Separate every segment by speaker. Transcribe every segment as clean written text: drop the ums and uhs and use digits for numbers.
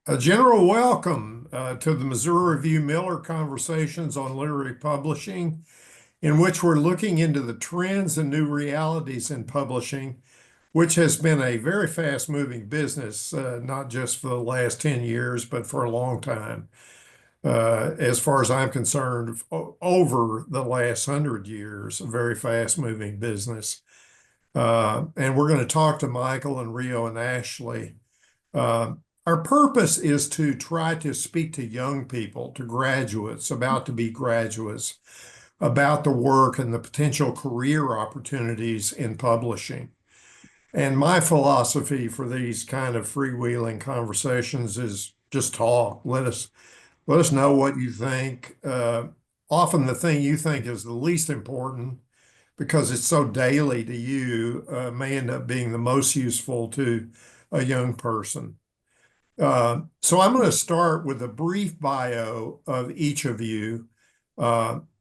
Speaker 1: A general welcome to the Missouri Review Miller Conversations on Literary Publishing, in which we're looking into the trends and new realities in publishing, which has been a very fast-moving business, not just for the last 10 years, but for a long time. As far as I'm concerned, over the last 100 years, a very fast-moving business. And we're going to talk to Michael and Ryo and Ashley. Uh, our purpose is to try to speak to young people, to graduates, about to be graduates, about the work and the potential career opportunities in publishing. And my philosophy for these kind of freewheeling conversations is just talk. Let us know what you think. Often the thing you think is the least important because it's so daily to you, may end up being the most useful to a young person. So I'm going to start with a brief bio of each of you,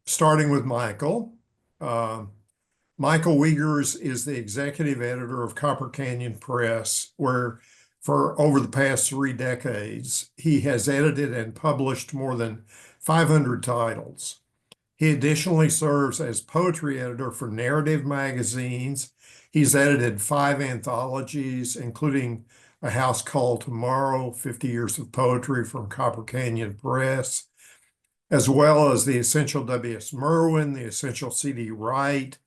Speaker 1: starting with Michael. Uh, Michael Wiegers is the executive editor of Copper Canyon Press, where for over the past 3 decades, he has edited and published more than 500 titles. He additionally serves as poetry editor for narrative magazines. He's edited 5 anthologies, including A House Called Tomorrow, 50 Years of Poetry from Copper Canyon Press, as well as The Essential W.S. Merwin, The Essential C.D. Wright.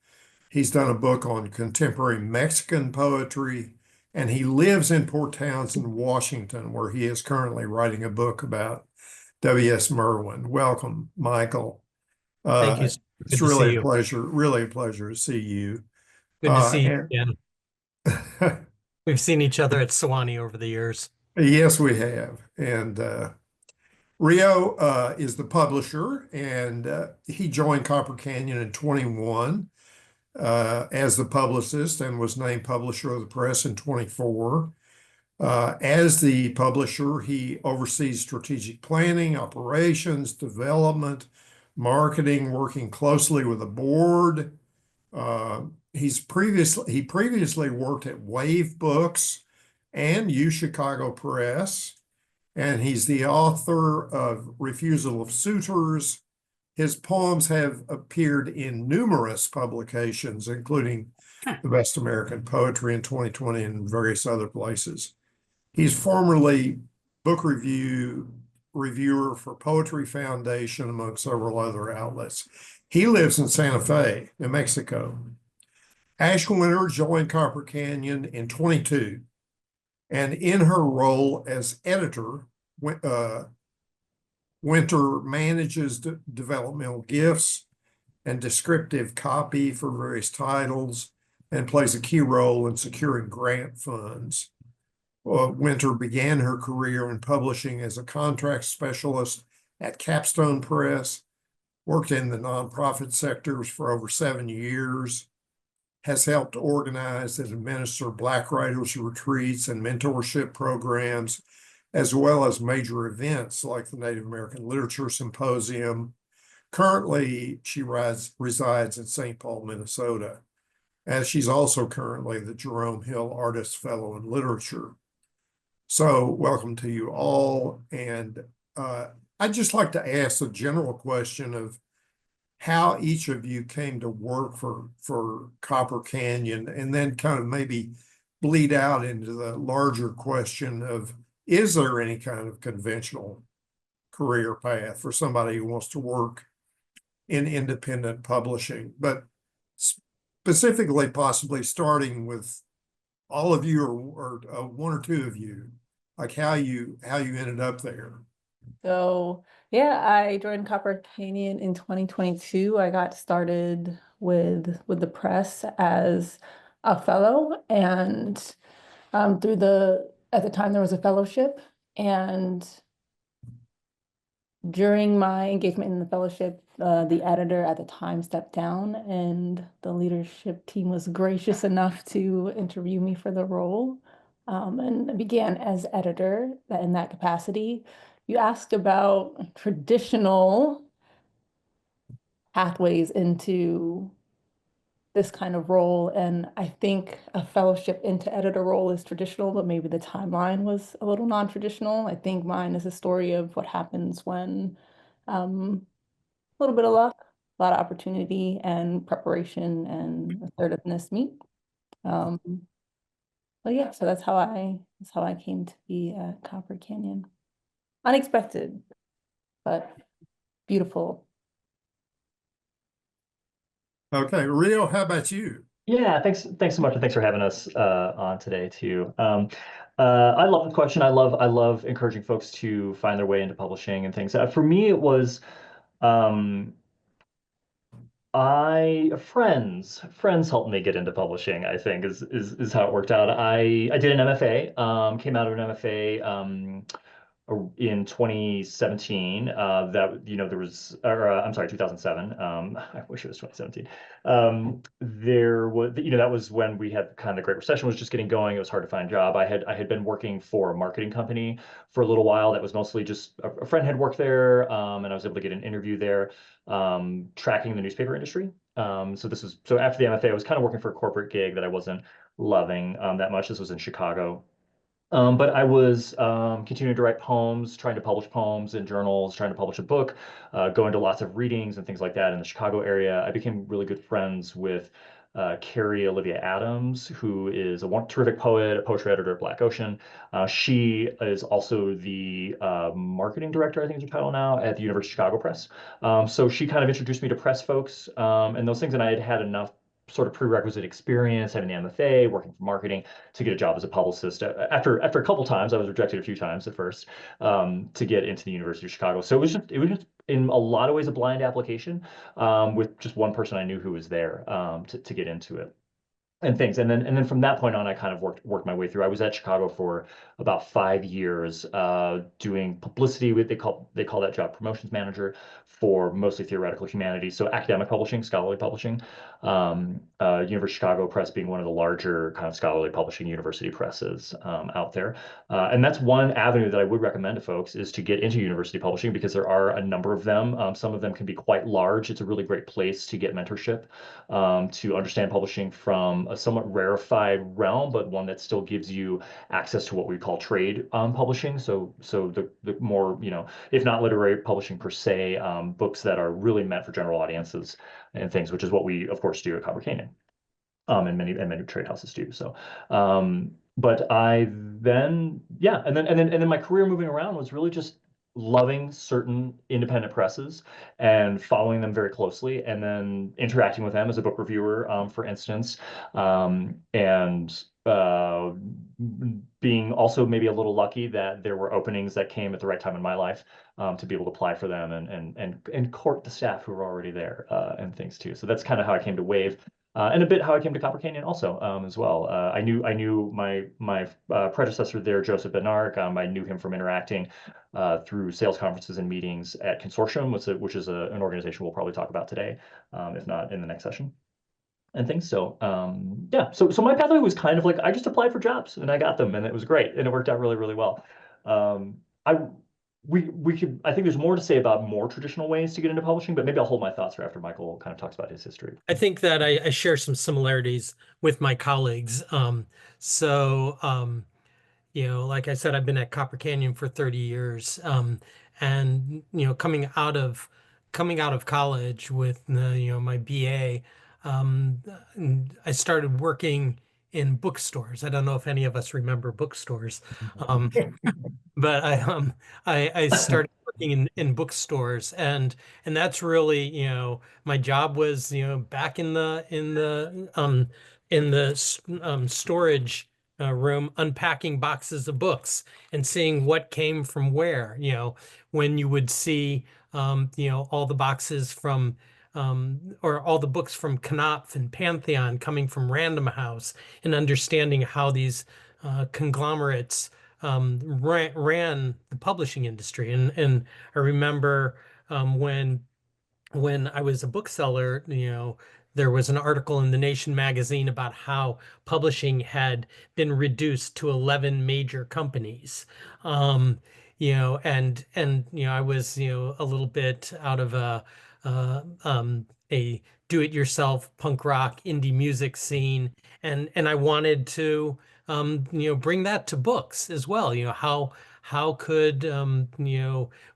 Speaker 1: He's done a book on contemporary Mexican poetry, and he lives in Port Townsend, Washington, where he is currently writing a book about W.S. Merwin. Welcome, Michael.
Speaker 2: Thank you.
Speaker 1: It's
Speaker 2: Good to see you.
Speaker 1: really a pleasure to see you.
Speaker 2: Good to see you
Speaker 1: And
Speaker 2: again. We've seen each other at Sewanee over the years.
Speaker 1: yes, we have. And Ryo is the publisher, and he joined Copper Canyon in 21 as the publicist and was named publisher of the press in 24. As the publisher, he oversees strategic planning, operations, development, marketing, working closely with the board. He previously worked at Wave Books and U Chicago Press, and he's the author of Refusal of Suitors. His poems have appeared in numerous publications, including The Best American Poetry in 2020 and various other places. He's formerly book reviewer for Poetry Foundation, among several other outlets. He lives in Santa Fe, New Mexico. Ash Wynter joined Copper Canyon in 22, and in her role as editor, Wynter manages developmental gifts and descriptive copy for various titles and plays a key role in securing grant funds. Wynter began her career in publishing as a contract specialist at Capstone Press, worked in the nonprofit sectors for over 7 years, has helped organize and administer Black Writers Retreats and mentorship programs, as well as major events like the Native American Literature Symposium. Currently, she resides in St. Paul, Minnesota, and she's also currently the Jerome Hill Artist Fellow in Literature. So welcome to you all. And I'd just like to ask a general question of how each of you came to work for Copper Canyon, and then kind of maybe bleed out into the larger question of, is there any kind of conventional career path for somebody who wants to work in independent publishing? But specifically, possibly starting with all of you or one or two of you, like how you ended up there.
Speaker 3: So yeah, I joined Copper Canyon in 2022. I got started with the press as a fellow, and at the time there was a fellowship, and during my engagement in the fellowship, the editor at the time stepped down, and the leadership team was gracious enough to interview me for the role, and I began as editor in that capacity. You asked about traditional pathways into this kind of role. And I think a fellowship into editor role is traditional, but maybe the timeline was a little non-traditional. I think mine is a story of what happens when a little bit of luck, a lot of opportunity and preparation and assertiveness meet. But yeah, so that's how I came to be at Copper Canyon. Unexpected, but beautiful.
Speaker 1: Okay, Ryo, how about you?
Speaker 4: Yeah, thanks so much, and thanks for having us on today too. I love the question. I love encouraging folks to find their way into publishing and things. For me, it was friends helped me get into publishing, I think is how it worked out. I did an MFA, came out of an MFA in 2017. That there was, or I'm sorry, 2007. I wish it was 2017. There was, that was when we had kind of the Great Recession was just getting going. It was hard to find a job. I had been working for a marketing company for a little while. That was mostly just a friend had worked there, and I was able to get an interview there, tracking the newspaper industry. So after the MFA, I was kind of working for a corporate gig that I wasn't loving that much. This was in Chicago. But I was continuing to write poems, trying to publish poems in journals, trying to publish a book, going to lots of readings and things like that in the Chicago area. I became really good friends with Carrie Olivia Adams, who is a terrific poet, a poetry editor at Black Ocean. She is also the marketing director, I think is her title now, at the University of Chicago Press. So she kind of introduced me to press folks and those things, and I had had enough sort of prerequisite experience, having the MFA, working for marketing, to get a job as a publicist. After a couple times, I was rejected a few times at first, to get into the University of Chicago. So it was just in a lot of ways a blind application, with just one person I knew who was there, to get into it. And things, and then from that point on, I kind of worked my way through. I was at Chicago for about 5 years, doing publicity. They call that job promotions manager for mostly theoretical humanities, so academic publishing, scholarly publishing. University of Chicago Press being one of the larger kind of scholarly publishing university presses out there, and that's one avenue that I would recommend to folks, is to get into university publishing, because there are a number of them. Some of them can be quite large. It's a really great place to get mentorship, to understand publishing from a somewhat rarefied realm, but one that still gives you access to what we call trade publishing. So the more, if not literary publishing per se, books that are really meant for general audiences and things, which is what we of course do at Copper Canyon, and many trade houses do. So, but I then, yeah, and then my career moving around was really just loving certain independent presses and following them very closely, and then interacting with them as a book reviewer, for instance, and being also maybe a little lucky that there were openings that came at the right time in my life, to be able to apply for them and court the staff who were already there, and things too. So that's kind of how I came to Wave. And a bit how I came to Copper Canyon also, as well. I knew my predecessor there, Joseph Bednark. I knew him from interacting through sales conferences and meetings at Consortium, which is an organization we'll probably talk about today, if not in the next session, and things. So yeah, so my pathway was kind of like, I just applied for jobs and I got them, and it was great, and it worked out really, really well. I think there's more to say about more traditional ways to get into publishing, but maybe I'll hold my thoughts for after Michael kind of talks about his history.
Speaker 2: I think that I share some similarities with my colleagues. Like I said, I've been at Copper Canyon for 30 years. And coming out of college with my BA, I started working in bookstores. I don't know if any of us remember bookstores. But I started working in bookstores, and that's really, my job was, back in the storage room, unpacking boxes of books and seeing what came from where. When you would see all the boxes from or all the books from Knopf and Pantheon coming from Random House, and understanding how these conglomerates ran the publishing industry. And I remember when I was a bookseller, there was an article in the Nation magazine about how publishing had been reduced to 11 major companies. And I was, a little bit out of a do-it-yourself punk rock indie music scene, and I wanted to bring that to books as well. How could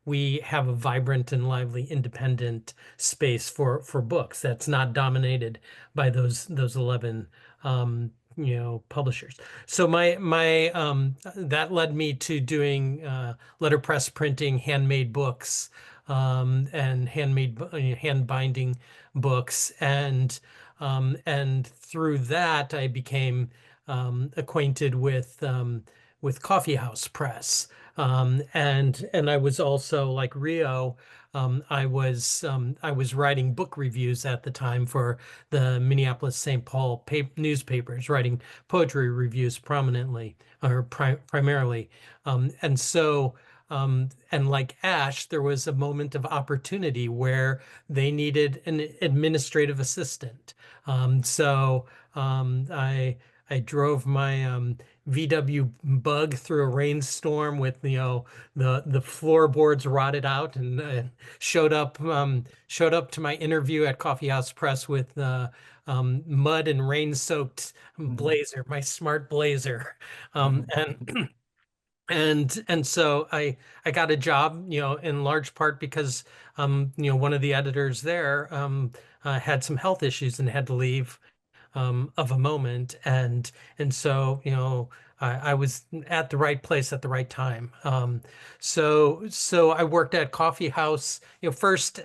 Speaker 2: we have a vibrant and lively independent space for books that's not dominated by those 11 publishers. So my that led me to doing letterpress printing, handmade books, and hand binding books, and through that I became acquainted with Coffee House Press. And I was also, like Ryo, I was writing book reviews at the time for the Minneapolis St. Paul newspapers, writing poetry reviews prominently or primarily. And like Ash, there was a moment of opportunity where they needed an administrative assistant. I drove my VW Bug through a rainstorm with the floorboards rotted out, and showed up to my interview at Coffee House Press with mud and rain soaked blazer, my smart blazer, and so I got a job, in large part because one of the editors there had some health issues and had to leave of a moment, and so I was at the right place at the right time. So I worked at Coffee House, first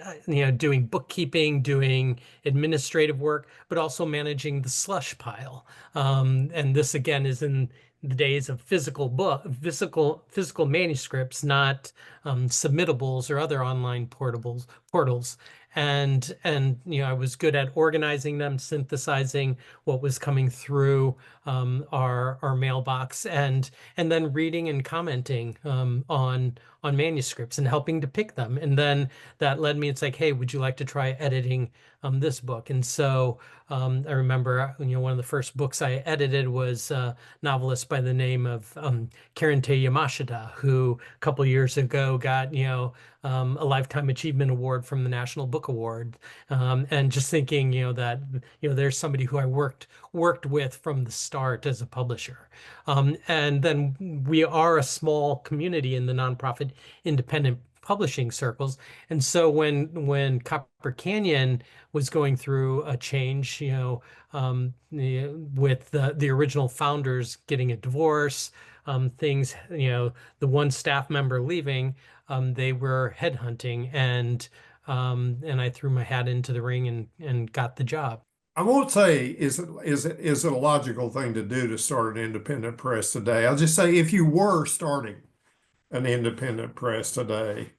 Speaker 2: doing bookkeeping, doing administrative work, but also managing the slush pile. And this again is in the days of physical manuscripts, not submittables or other online portals. And I was good at organizing them, synthesizing what was coming through our mailbox, and then reading and commenting on manuscripts and helping to pick them. And then that led me, it's like, hey, would you like to try editing this book? And so I remember one of the first books I edited was a novelist by the name of Karente Yamashita, who a couple years ago got a Lifetime Achievement Award from the National Book Award, and just thinking that there's somebody who I worked with from the start as a publisher. And then we are a small community in the nonprofit independent publishing circles, and so when Copper Canyon was going through a change, with the original founders getting a divorce, things, the one staff member leaving, they were headhunting, and I threw my hat into the ring and got the job.
Speaker 1: I won't say is it a logical thing to do to start an independent press today. I'll just say if you were starting an independent press today,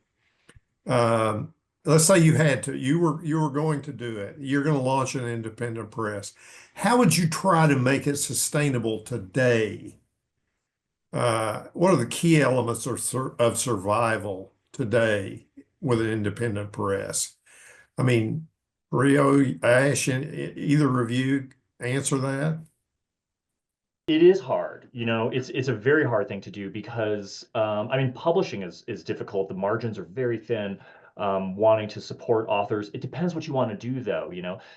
Speaker 1: let's say you had to, you were going to do it, you're going to launch an independent press. How would you try to make it sustainable today? What are the key elements of survival today with an independent press? I mean, Ryo, Ash, and either of you answer that?
Speaker 4: It is hard, it's a very hard thing to do because I mean, publishing is difficult. The margins are very thin. Wanting to support authors, it depends what you want to do, though.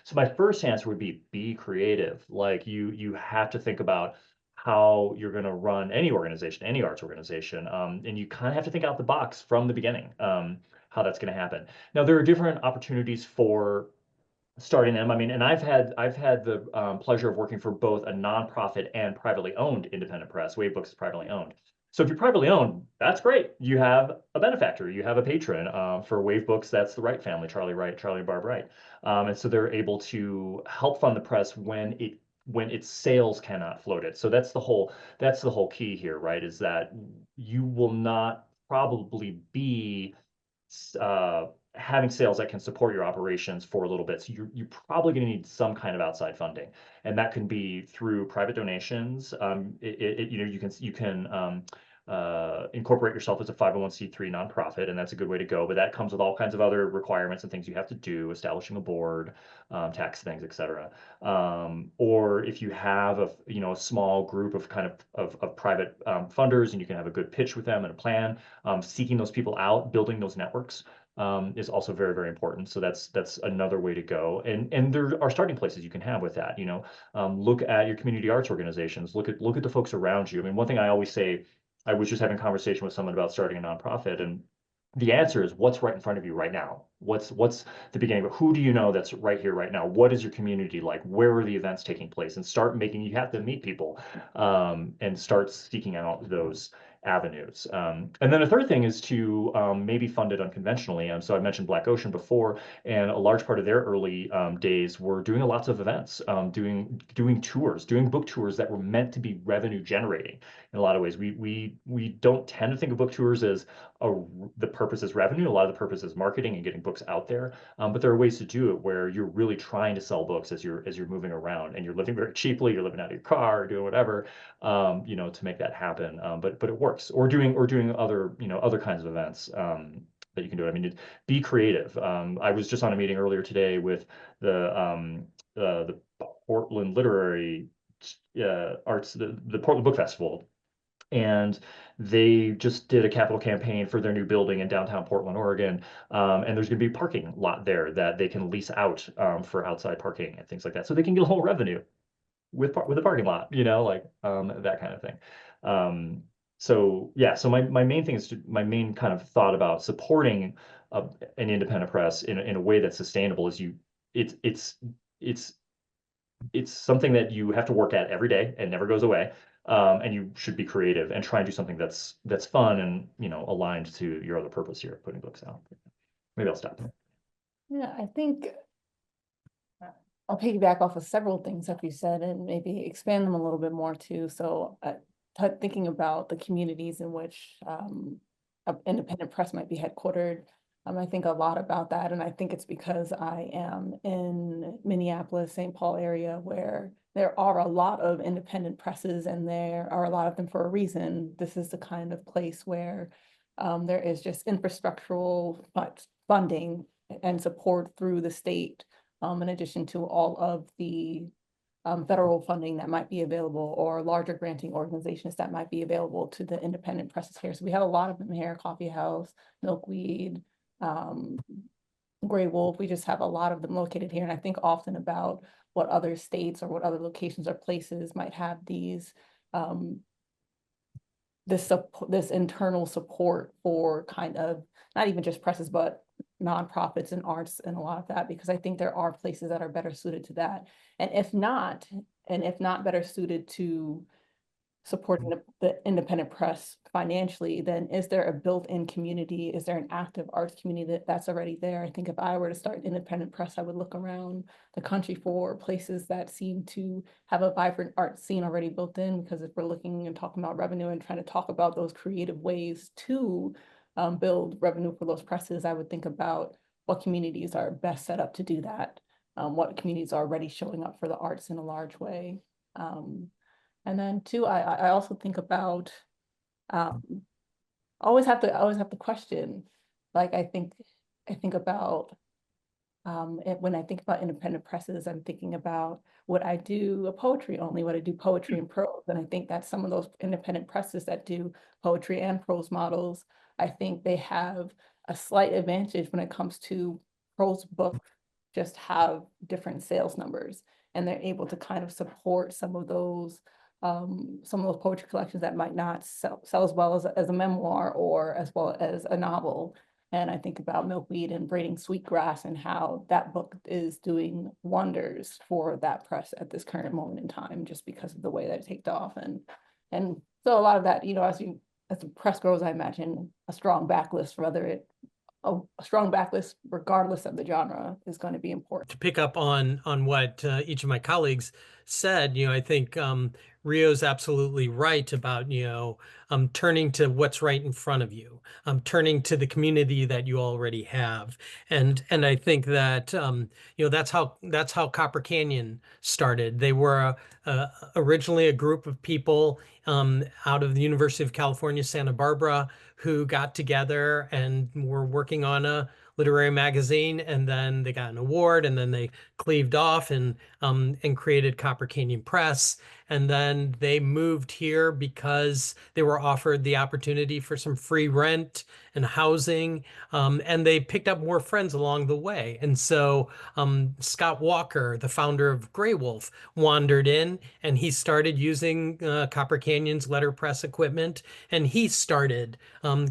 Speaker 4: So my first answer would be creative. Like you have to think about how you're going to run any organization, any arts organization, and you kind of have to think out the box from the beginning, how that's going to happen. Now, there are different opportunities for starting them. I mean, and I've had the pleasure of working for both a nonprofit and privately owned independent press. Wave Books is privately owned. So if you're privately owned, that's great. You have a benefactor, you have a patron. For Wave Books, that's the Wright family, Charlie and Barb Wright. And so they're able to help fund the press when its sales cannot float it. So that's the whole key here, right? Is that you will not probably be having sales that can support your operations for a little bit. So you're probably going to need some kind of outside funding, and that can be through private donations. You can incorporate yourself as a 501c3 nonprofit, and that's a good way to go. But that comes with all kinds of other requirements and things you have to do, establishing a board, tax things, etc. Or if you have a small group of of private funders, and you can have a good pitch with them and a plan, seeking those people out, building those networks. is also very, very important. So that's another way to go. And there are starting places you can have with that. Look at your community arts organizations. Look at the folks around you. I mean, one thing I always say, I was just having a conversation with someone about starting a nonprofit, and the answer is what's right in front of you right now. What's the beginning, but who do you know that's right here right now? What is your community like? Where are the events taking place? And you have to meet people, and start seeking out those avenues. And then a third thing is to maybe fund it unconventionally. So I mentioned Black Ocean before, and a large part of their early days were doing lots of events, doing tours, doing book tours that were meant to be revenue generating. In a lot of ways, we don't tend to think of book tours as the purpose is revenue. A lot of the purpose is marketing and getting books out there. But there are ways to do it where you're really trying to sell books as you're moving around, and you're living very cheaply. You're living out of your car, or doing whatever, to make that happen. But it works. Or doing other kinds of events that you can do. I mean, be creative. I was just on a meeting earlier today with the Portland Literary Arts, the Portland Book Festival. And they just did a capital campaign for their new building in downtown Portland, Oregon. And there's going to be a parking lot there that they can lease out for outside parking and things like that. So they can get a whole revenue with a parking lot, that kind of thing. So yeah, so my main thing is my main kind of thought about supporting an independent press in a way that's sustainable is it's something that you have to work at every day and never goes away. And you should be creative and try and do something that's fun and aligned to your other purpose here, putting books out. Maybe I'll stop there.
Speaker 3: Yeah, I think I'll piggyback off of several things that you said and maybe expand them a little bit more too. So thinking about the communities in which an independent press might be headquartered, I think a lot about that. And I think it's because I am in Minneapolis, St. Paul area, where there are a lot of independent presses, and there are a lot of them for a reason. This is the kind of place where there is just infrastructural funding and support through the state, in addition to all of the federal funding that might be available, or larger granting organizations that might be available to the independent presses here. So we have a lot of them here: Coffee House, Milkweed, Gray Wolf. We just have a lot of them located here. And I think often about what other states or what other locations or places might have these this internal support for kind of not even just presses, but nonprofits and arts and a lot of that, because I think there are places that are better suited to that. And if not better suited to supporting the independent press financially, then is there a built-in community? Is there an active arts community that's already there? I think if I were to start an independent press, I would look around the country for places that seem to have a vibrant art scene already built in, because if we're looking and talking about revenue and trying to talk about those creative ways to build revenue for those presses, I would think about what communities are best set up to do that. What communities are already showing up for the arts in a large way. And then two, I also think about always have to question. Like I think about when I think about independent presses, I'm thinking about would I do a poetry only? Would I do poetry and prose? And I think that some of those independent presses that do poetry and prose models, I think they have a slight advantage when it comes to prose books, just have different sales numbers, and they're able to kind of support some of those poetry collections that might not sell as well as a memoir or as well as a novel. And I think about Milkweed and Braiding Sweetgrass and how that book is doing wonders for that press at this current moment in time, just because of the way that it takes off. And so a lot of that, as the press grows, I imagine a strong backlist, a strong backlist, regardless of the genre, is going to be important.
Speaker 2: To pick up on what each of my colleagues said, I think Ryo's absolutely right about, turning to what's right in front of you, turning to the community that you already have. And I think that, that's how Copper Canyon started. They were originally a group of people out of the University of California, Santa Barbara, who got together and were working on a literary magazine, and then they got an award, and then they cleaved off and created Copper Canyon Press. And then they moved here because they were offered the opportunity for some free rent and housing, and they picked up more friends along the way. And so Scott Walker, the founder of Grey Wolf, wandered in, and he started using Copper Canyon's letterpress equipment, and he started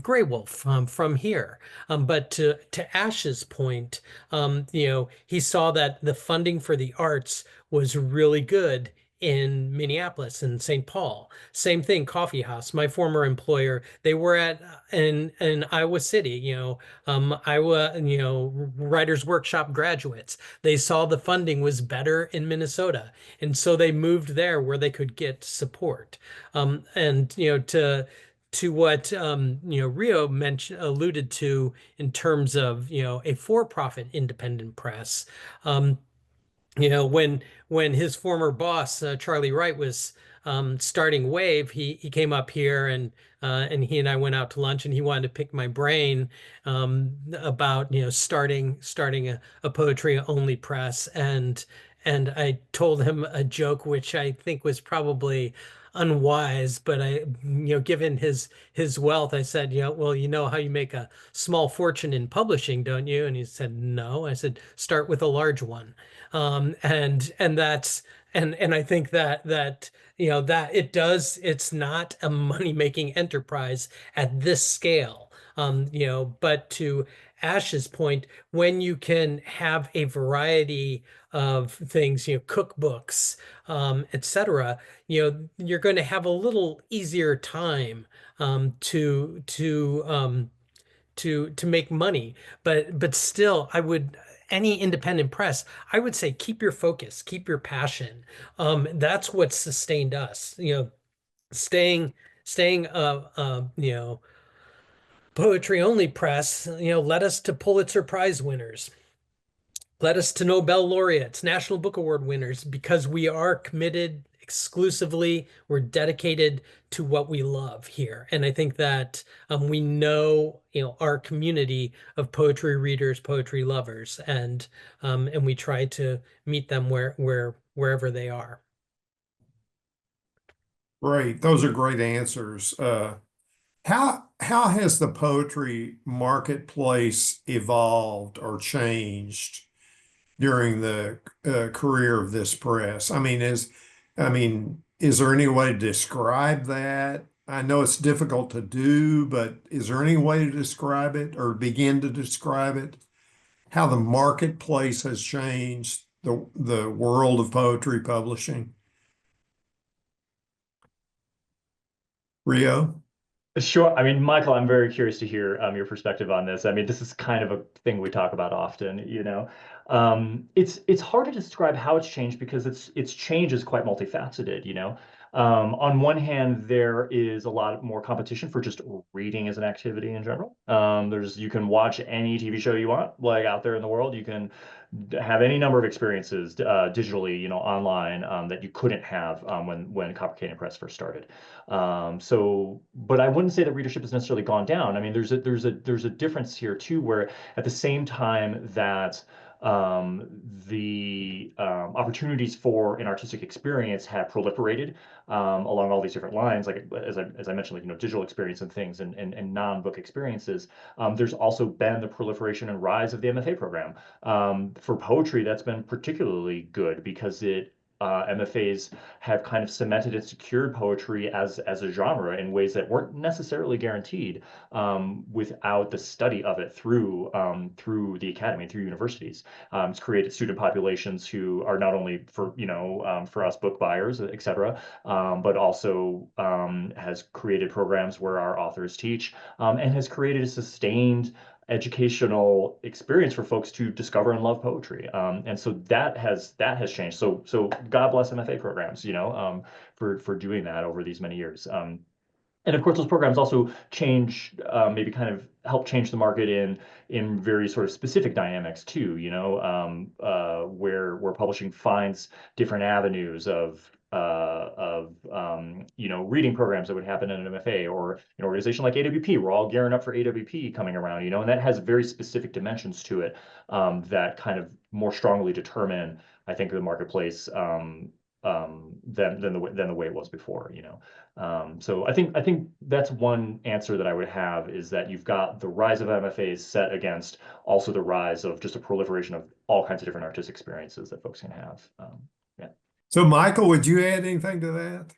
Speaker 2: Grey Wolf from here. But to Ash's point, he saw that the funding for the arts was really good in Minneapolis and St. Paul. Same thing, Coffee House, my former employer, they were in Iowa City, Iowa, Writers Workshop graduates. They saw the funding was better in Minnesota, and so they moved there where they could get support. And to what Ryo alluded to in terms of a for-profit independent press. When his former boss Charlie Wright was starting Wave, he came up here, and he and I went out to lunch, and he wanted to pick my brain about starting a poetry only press, and I told him a joke which I think was probably unwise, but given his wealth, I said, well, you know how you make a small fortune in publishing, don't you? And he said, no. I said, start with a large one. And that's and I think that that it's not a money-making enterprise at this scale. But to Ash's point, when you can have a variety of things, cookbooks, etc., you're going to have a little easier time to make money. But still, any independent press, I would say keep your focus, keep your passion. That's what sustained us. Staying poetry only press, led us to Pulitzer Prize winners, led us to Nobel laureates, National Book Award winners, because we are committed exclusively, we're dedicated to what we love here. And I think that we know, our community of poetry readers, poetry lovers, and we try to meet them wherever they are.
Speaker 1: Great. Those are great answers. How has the poetry marketplace evolved or changed during the career of this press? Is there any way to describe that? I know it's difficult to do, but is there any way to describe it or begin to describe it? How the marketplace has changed the world of poetry publishing? Ryo?
Speaker 4: Sure. Michael, I'm very curious to hear your perspective on this. This is kind of a thing we talk about often, It's hard to describe how it's changed because its change is quite multifaceted, On one hand, there is a lot more competition for just reading as an activity in general. You can watch any TV show you want, like out there in the world. You can have any number of experiences digitally, online that you couldn't have when Copper Canyon Press first started. But I wouldn't say that readership has necessarily gone down. There's a difference here too, where at the same time that the opportunities for an artistic experience have proliferated along all these different lines, like as I mentioned, like digital experience and things and non-book experiences. There's also been the proliferation and rise of the MFA program. For poetry, that's been particularly good because MFAs have kind of cemented and secured poetry as a genre in ways that weren't necessarily guaranteed without the study of it through the academy, through universities. It's created student populations who are not only for us book buyers, et cetera, but also has created programs where our authors teach and has created a sustained educational experience for folks to discover and love poetry. And so that has changed. So God bless MFA programs, for doing that over these many years. And of course, those programs also change, maybe kind of help change the market in very sort of specific dynamics too. Where publishing finds different avenues of reading programs that would happen in an MFA, or an organization like AWP. We're all gearing up for AWP coming around, and that has very specific dimensions to it, that kind of more strongly determine, I think, the marketplace than the way it was before. So I think that's one answer that I would have, is that you've got the rise of MFAs set against also the rise of just a proliferation of all kinds of different artistic experiences that folks can have. Yeah.
Speaker 1: So Michael, would you add anything to that?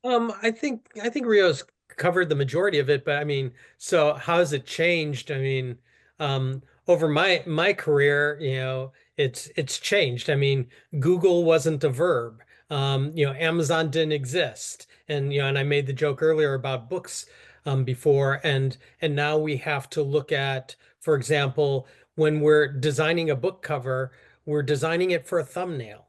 Speaker 2: I think Rio's covered the majority of it, but I mean, so how has it changed? I mean, over my career, it's changed. I mean, Google wasn't a verb. Amazon didn't exist, and and I made the joke earlier about books before, and now we have to look at, for example, when we're designing a book cover, we're designing it for a thumbnail,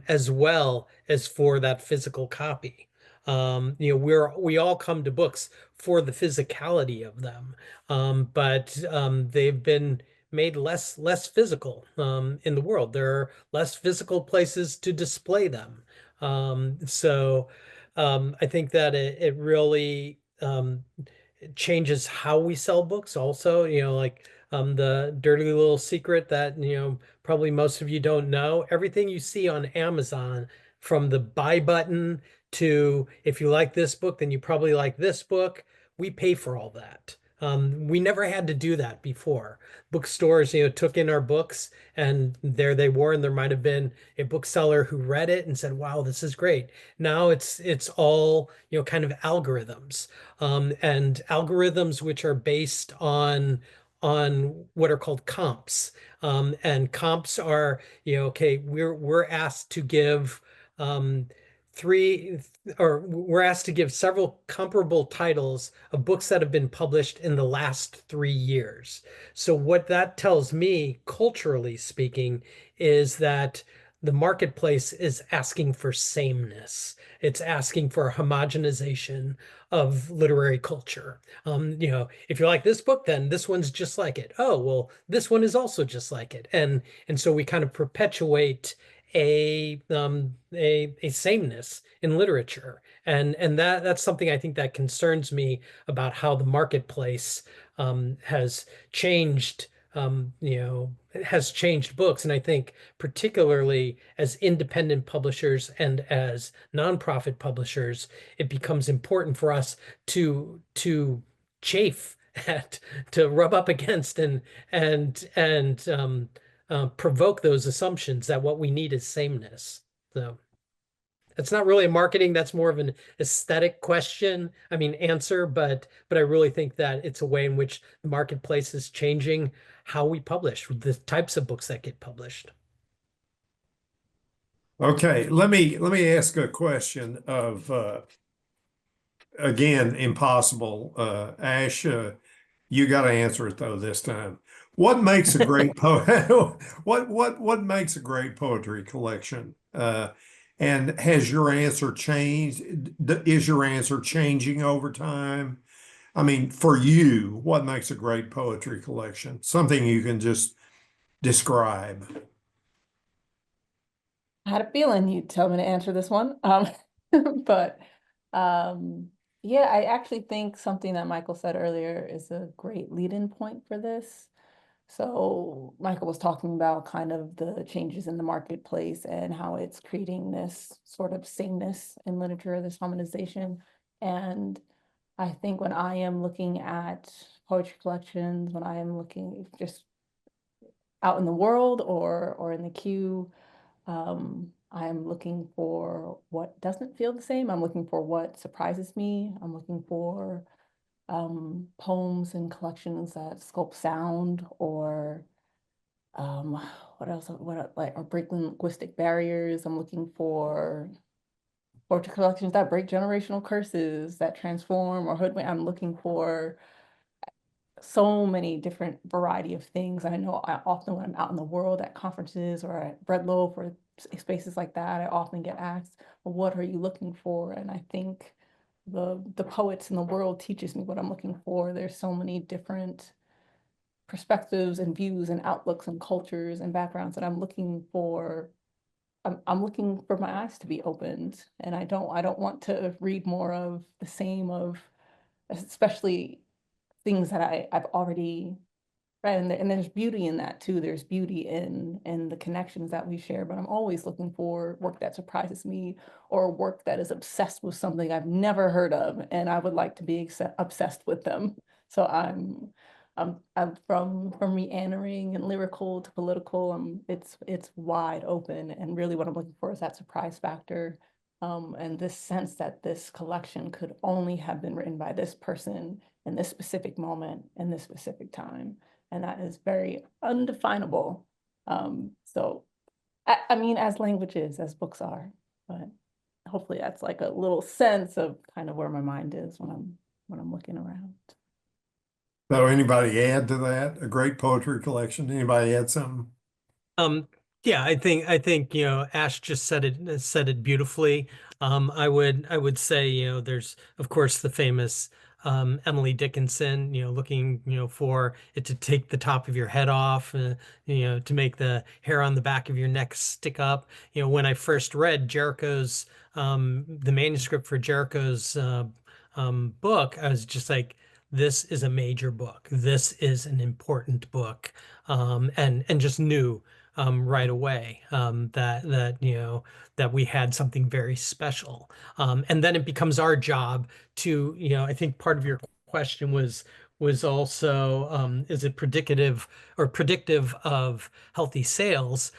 Speaker 2: as well as for that physical copy. We all come to books for the physicality of them, but they've been made less physical in the world. There are less physical places to display them. So I think that it really it changes how we sell books also, like the dirty little secret that, probably most of you don't know. Everything you see on Amazon, from the buy button to, if you like this book, then you probably like this book, we pay for all that. We never had to do that before. Bookstores, took in our books, and there they were, and there might have been a bookseller who read it and said, "Wow, this is great." Now it's all, kind of algorithms, and algorithms which are based on what are called comps. And comps are, okay, we're asked to give three, or we're asked to give several comparable titles of books that have been published in the last 3 years. So what that tells me, culturally speaking, is that the marketplace is asking for sameness. It's asking for homogenization of literary culture. If you like this book, then this one's just like it. Oh, well, this one is also just like it. And so we kind of perpetuate a sameness in literature. And that's something I think that concerns me about how the marketplace has changed, has changed books. And I think particularly as independent publishers and as nonprofit publishers, it becomes important for us to chafe at, to rub up against, and provoke those assumptions that what we need is sameness. So it's not really a marketing, that's more of an aesthetic question, answer, but I really think that it's a way in which the marketplace is changing how we publish, the types of books that get published.
Speaker 1: Okay, let me ask a question of again, impossible. Ash, you got to answer it though this time. What makes a great what makes a great poetry collection? And has your answer changed? Is your answer changing over time? I mean, for you, what makes a great poetry collection? Something you can just describe.
Speaker 3: I had a feeling you'd tell me to answer this one. But yeah, I actually think something that Michael said earlier is a great lead-in point for this. So Michael was talking about kind of the changes in the marketplace and how it's creating this sort of sameness in literature, this harmonization. And I think when I am looking at poetry collections, when I am looking just out in the world or in the queue, I'm looking for what doesn't feel the same. I'm looking for what surprises me. I'm looking for poems and collections that sculpt sound, or what else? Or break linguistic barriers. I'm looking for poetry collections that break generational curses, that transform or hoodwink. I'm looking for so many different variety of things. I know I often, when I'm out in the world at conferences or at Bread Loaf or spaces like that, I often get asked, well, what are you looking for? And I think the poets in the world teaches me what I'm looking for. There's so many different perspectives and views and outlooks and cultures and backgrounds that I'm looking for. I'm looking for my eyes to be opened, and I don't want to read more of the same of, especially things that I've already read. And there's beauty in that too. There's beauty in the connections that we share, but I'm always looking for work that surprises me, or work that is obsessed with something I've never heard of, and I would like to be obsessed with them. So I'm from meandering and lyrical to political. It's wide open, and really what I'm looking for is that surprise factor, and this sense that this collection could only have been written by this person in this specific moment in this specific time, and that is very undefinable. So I mean, as languages, as books are, but hopefully that's like a little sense of kind of where my mind is when I'm looking around.
Speaker 1: So anybody add to that? A great poetry collection. Anybody add something?
Speaker 2: Um, yeah, I think, Ash just said it beautifully. I would say, there's of course the famous Emily Dickinson, looking, for it to take the top of your head off, to make the hair on the back of your neck stick up. When I first read Jericho's the manuscript for Jericho's book, I was just like, this is a major book. This is an important book. And just knew right away that we had something very special. And then it becomes our job to, I think part of your question was also, is it predictive of healthy sales?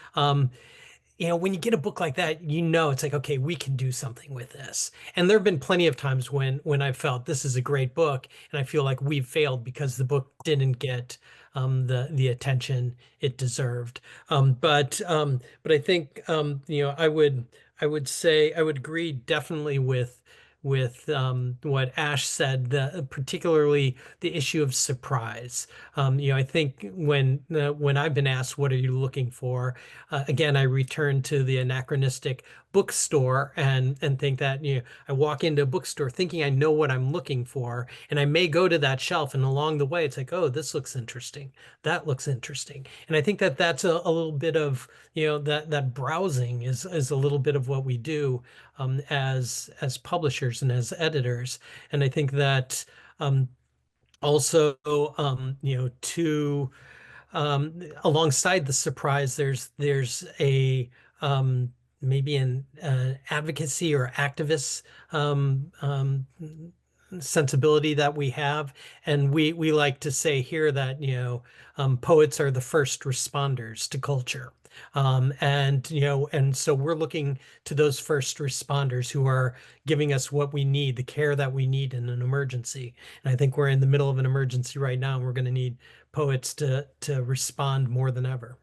Speaker 2: When you get a book like that, it's like, okay, we can do something with this. And there have been plenty of times when I felt this is a great book, and I feel like we've failed because the book didn't get the attention it deserved. But I think I would say I would agree definitely with what Ash said, particularly the issue of surprise. I think when I've been asked, what are you looking for? Again, I return to the anachronistic bookstore and think that, I walk into a bookstore thinking I know what I'm looking for, and I may go to that shelf, and along the way, it's like, oh, this looks interesting. That looks interesting. And I think that that's a little bit of, that browsing is a little bit of what we do as publishers and as editors. And I think that also, to alongside the surprise, there's a maybe an advocacy or activist sensibility that we have, and we like to say here that poets are the first responders to culture. And so we're looking to those first responders who are giving us what we need, the care that we need in an emergency. And I think we're in the middle of an emergency right now, and we're going to need poets to respond more than ever.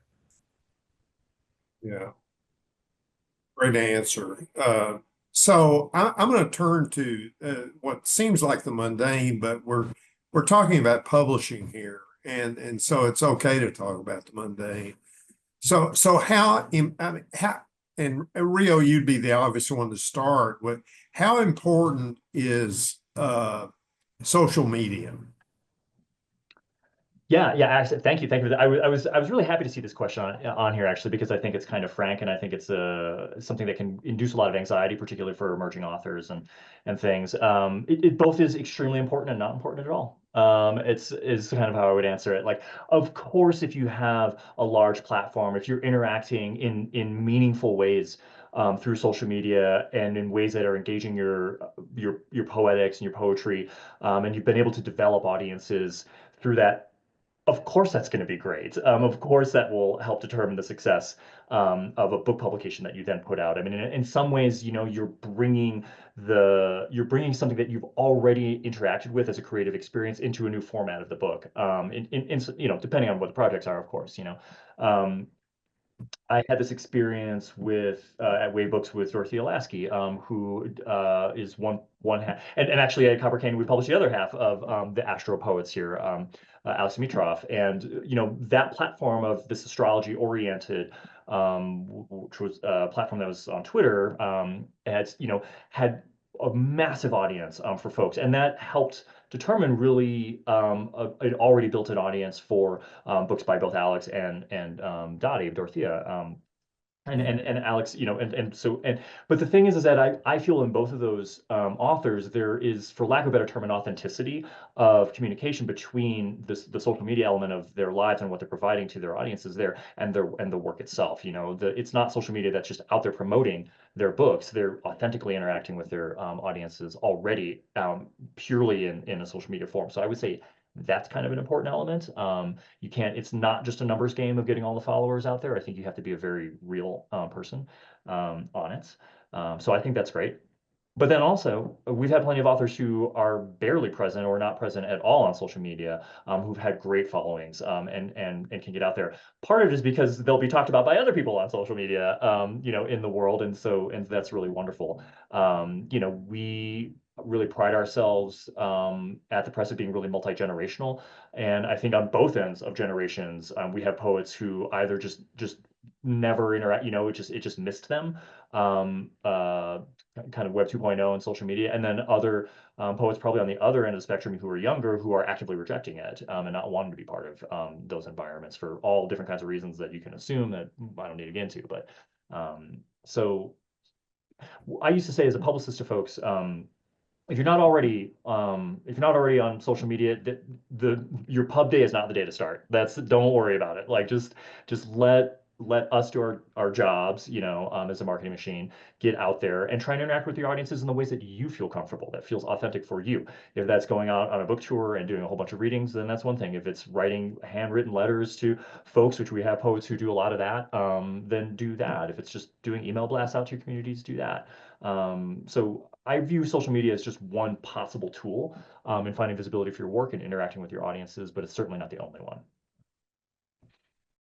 Speaker 1: Yeah, great answer. So I'm going to turn to what seems like the mundane, but we're talking about publishing here, and so it's okay to talk about the mundane. So how and Ryo, you'd be the obvious one to start with. How important is social media?
Speaker 4: Yeah, actually, thank you for that. I was really happy to see this question on here actually, because I think it's kind of frank, and I think it's something that can induce a lot of anxiety, particularly for emerging authors and things. It both is extremely important and not important at all. It's is kind of how I would answer it. Like, of course, if you have a large platform, if you're interacting in meaningful ways through social media and in ways that are engaging your poetics and your poetry, and you've been able to develop audiences through that, of course that's going to be great. Of course that will help determine the success of a book publication that you then put out. I mean, in some ways, you're bringing something that you've already interacted with as a creative experience into a new format of the book. Depending on what the projects are, of course. I had this experience with at Waybooks with Dorothea Lasky, who is one half, and actually at Copper Canyon we published the other half of the Astro Poets here, Alex Dimitrov, and that platform of this astrology oriented, which was a platform that was on Twitter, had a massive audience for folks, and that helped determine really an already built-in audience for books by both Alex and Dorothea. And Alex, but the thing is that I feel in both of those authors, there is, for lack of a better term, an authenticity of communication between the social media element of their lives and what they're providing to their audiences there, and the work itself. It's not social media that's just out there promoting their books. They're authentically interacting with their audiences already, purely in a social media form. So I would say that's kind of an important element. It's not just a numbers game of getting all the followers out there. I think you have to be a very real person on it. So I think that's great. But then also, we've had plenty of authors who are barely present or not present at all on social media, who've had great followings, and can get out there. Part of it is because they'll be talked about by other people on social media, in the world, and that's really wonderful. We really pride ourselves at the press of being really multi-generational, and I think on both ends of generations, we have poets who either just never interact, it just missed them, kind of Web 2.0 and social media, and then other poets probably on the other end of the spectrum who are younger, who are actively rejecting it, and not wanting to be part of those environments for all different kinds of reasons that you can assume that I don't need to get into. But so I used to say as a publicist to folks, if you're not already on social media, your pub day is not the day to start. Don't worry about it. Like just let us do our jobs, as a marketing machine, get out there and try and interact with your audiences in the ways that you feel comfortable, that feels authentic for you. If that's going out on a book tour and doing a whole bunch of readings, then that's one thing. If it's writing handwritten letters to folks, which we have poets who do a lot of that, then do that. If it's just doing email blasts out to your communities, do that. So I view social media as just one possible tool in finding visibility for your work and interacting with your audiences, but it's certainly not the only one.